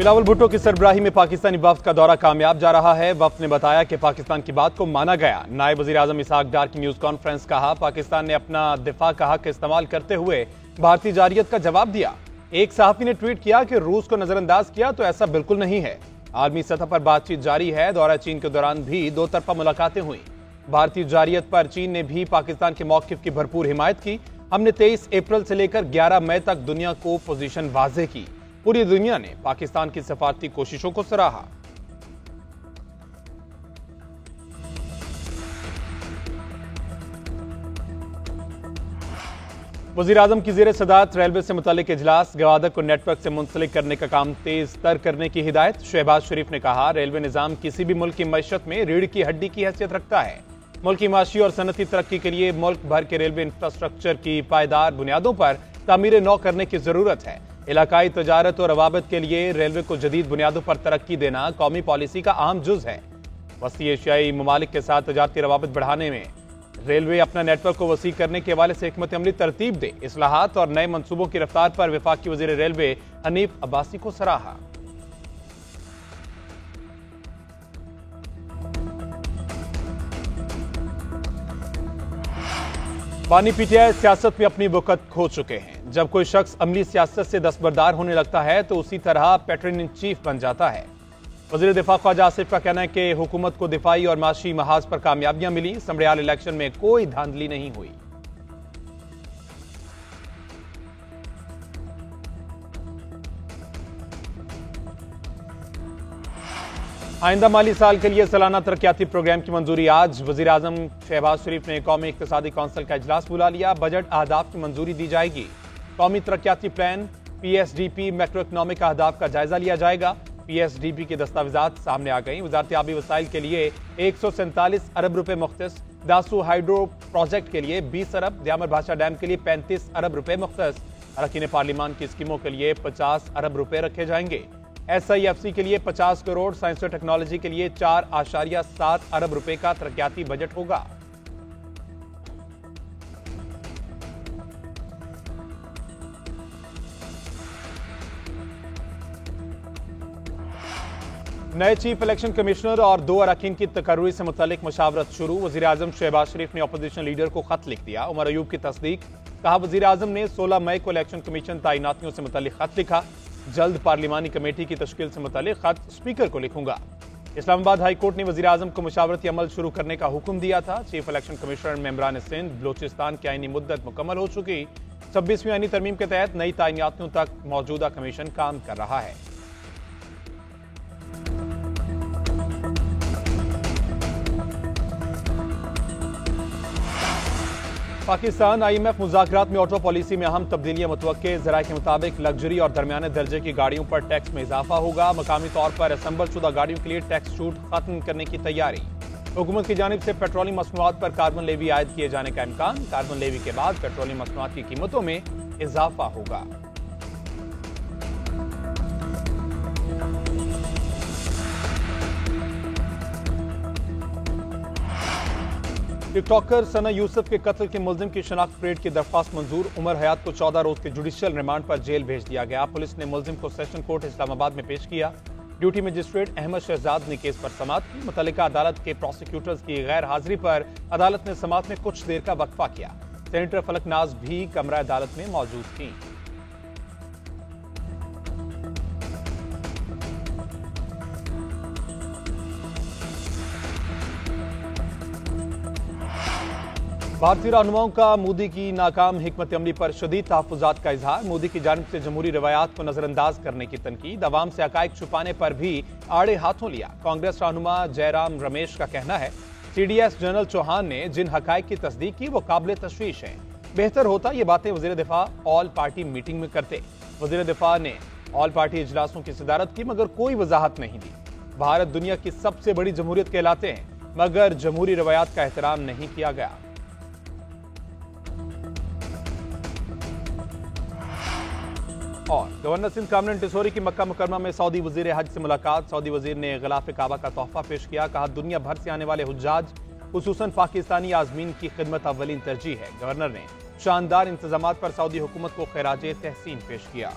बिलावल भुट्टो की सरबराही में पाकिस्तानी वफ्द का दौरा कामयाब जा रहा है। वफ्द ने बताया कि पाकिस्तान की बात को माना गया। नायब वजीर आजम इसहाक डार की न्यूज कॉन्फ्रेंस कहा, पाकिस्तान ने अपना दिफा का हक इस्तेमाल करते हुए भारतीय जारियत का जवाब दिया। एक सहाफी ने ट्वीट किया कि रूस को नजरअंदाज किया, तो ऐसा बिल्कुल नहीं है। आलमी सतह पर बातचीत जारी है। दौरा चीन के दौरान भी दो तरफा मुलाकातें हुई। भारतीय जारियत पर चीन ने भी पाकिस्तान के मौकिफ की भरपूर हिमायत की। हमने 23 अप्रैल से लेकर 11 मई तक दुनिया को पोजीशन वाज़ेह की। पूरी दुनिया ने पाकिस्तान की सफारती कोशिशों को सराहा। वजीर आजम की जेर सदारत रेलवे से मुतालिक इजलास, गवादक को नेटवर्क से मुंसलिक करने का काम तेज तर करने की हिदायत। शहबाज शरीफ ने कहा, रेलवे निजाम किसी भी मुल्क की मैशत में रीढ़ की हड्डी की हैसियत रखता है। मुल्क की माशी और सनती तरक्की के लिए मुल्क भर के रेलवे इंफ्रास्ट्रक्चर की पायदार बुनियादों पर तामीर नौ करने की जरूरत है। इलाकाई तजारत और रवाबत के लिए रेलवे को जदीद बुनियादों पर तरक्की देना कौमी पॉलिसी का अहम जुज है। वसी एशियाई ममालिक के साथ तजारती रवाबत बढ़ाने में रेलवे अपना नेटवर्क को वसी करने के हवाले से हिकमत अमली तरतीब दे। इस्लाहात और नए मंसूबों की रफ्तार पर वफाकी वजीर रेलवे हनीफ अब्बासी को सराहा। बानी पीटीआई सियासत में अपनी वक़्त खो चुके हैं। जब कोई शख्स अमली सियासत से दस्तबरदार होने लगता है तो उसी तरह पैटर्न इन चीफ बन जाता है। वज़ीर दिफा ख्वाजा आसिफ का कहना है कि हुकूमत को दिफाई और माशी महाज पर कामयाबियां मिली। समड़ियाल इलेक्शन में कोई धांधली नहीं हुई। आइंदा माली साल के लिए सालाना तरक्याती प्रोग्राम की मंजूरी आज। वजीर आजम शहबाज शरीफ ने कौमी इक्तिसादी कौंसिल का इजलास बुला लिया। बजट अहदाफ की मंजूरी दी जाएगी। कौमी तरक्याती प्लान PSDP मैक्रो इकनॉमिक अहदाफ का जायजा लिया जाएगा। PSDP के दस्तावेजात सामने आ गई। वजारत आबी वसाइल के लिए 147 अरब रुपए मुख्तस, दासू हाइड्रो प्रोजेक्ट के लिए 20 अरब, दयामर भाषा डैम के लिए 35 अरब रुपए मुख्तस, अरकान पार्लिमान की स्कीमों के लिए 50 अरब रुपए रखे जाएंगे। SIFC के लिए 50 करोड़, साइंस और टेक्नोलॉजी के लिए 4.7 अरब रुपए का तरक्याती बजट होगा। नए चीफ इलेक्शन कमिश्नर और 2 अरकान की तकर्री से मुतालिक मशावरत शुरू। वजीर आजम शहबाज शरीफ ने अपोजिशन लीडर को खत लिख दिया। उमर अयूब की तस्दीक। कहा, वजीर आजम ने 16 मई को इलेक्शन कमीशन तैनातियों से मुतालिक खत लिखा। जल्द पार्लिमानी कमेटी की तश्कील से मुतालिक खत स्पीकर को लिखूंगा। इस्लामाबाद हाई कोर्ट ने वजीर आजम को मशावरती अमल शुरू करने का हुक्म दिया था। चीफ इलेक्शन कमिश्नर मेंबरान सिंध बलोचिस्तान की आईनी मुद्दत मुकम्मल हो चुकी। 26वीं आईनी तरमीम के तहत नई तैनातियों तक मौजूदा कमीशन काम कर रहा है। पाकिस्तान IMF मुज़ाकरात में ऑटो पॉलिसी में अहम तब्दीलियां मुतवक्के। ज़राए के मुताबिक लग्जरी और दरमियाने दर्जे की गाड़ियों पर टैक्स में इजाफा होगा। मकामी तौर पर असेंबल शुदा गाड़ियों के लिए टैक्स छूट खत्म करने की तैयारी। हुकूमत की जानिब से पेट्रोलियम मसनूआत पर कार्बन लेवी आयद किए जाने का इम्कान। कार्बन लेवी के बाद पेट्रोलियम मसनूआत की कीमतों में इजाफा होगा। टिकटॉकर सना यूसुफ के कत्ल के मुल्जिम की शनाख्त परेड की दरख्वास्त मंजूर। उमर हयात को 14 रोज के जुडिशियल रिमांड पर जेल भेज दिया गया। पुलिस ने मुल्जिम को सेशन कोर्ट इस्लामाबाद में पेश किया। ड्यूटी मजिस्ट्रेट अहमद शहजाद ने केस पर समाअत की। मुतल्लिका अदालत के प्रोसिक्यूटर्स की गैर हाजिरी पर अदालत ने समाअत में कुछ देर का वक्फा किया। सेनेटर फलक नाज भी कमरा अदालत में मौजूद थी। भारतीय रहनुमाओं का मोदी की नाकाम हिकमत अमली पर शदीद तहफ़्फ़ुज़ात का इजहार। मोदी की जानिब से जमहूरी रवायात को नजरअंदाज करने की तनकीद। अवाम से हकायक छुपाने पर भी आड़े हाथों लिया। कांग्रेस रहनुमा जयराम रमेश का कहना है, CDS जनरल चौहान ने जिन हकायक की तस्दीक की वो काबिल तशवीश हैं। बेहतर होता ये बातें वज़ीर दिफा ऑल पार्टी मीटिंग में करते। वज़ीर दिफा ने ऑल पार्टी इजलासों की सदारत की मगर कोई वजाहत नहीं दी। भारत दुनिया की सबसे बड़ी जमहूरियत कहलाते हैं मगर जमहूरी रवायात का एहतराम नहीं किया गया। और गवर्नर सिंध कामरान टिसोरी की मक्का मुकरमा में सऊदी वजीर हज से मुलाकात। सऊदी वजीर ने गिलाफ काबा का तोहफा पेश किया। कहा, दुनिया भर से आने वाले हुज्जाज खुसूसन पाकिस्तानी आजमीन की खिदमत अव्वलीन तरजीह है। गवर्नर ने शानदार इंतजामात पर सऊदी हुकूमत को खैराज तहसीन पेश किया।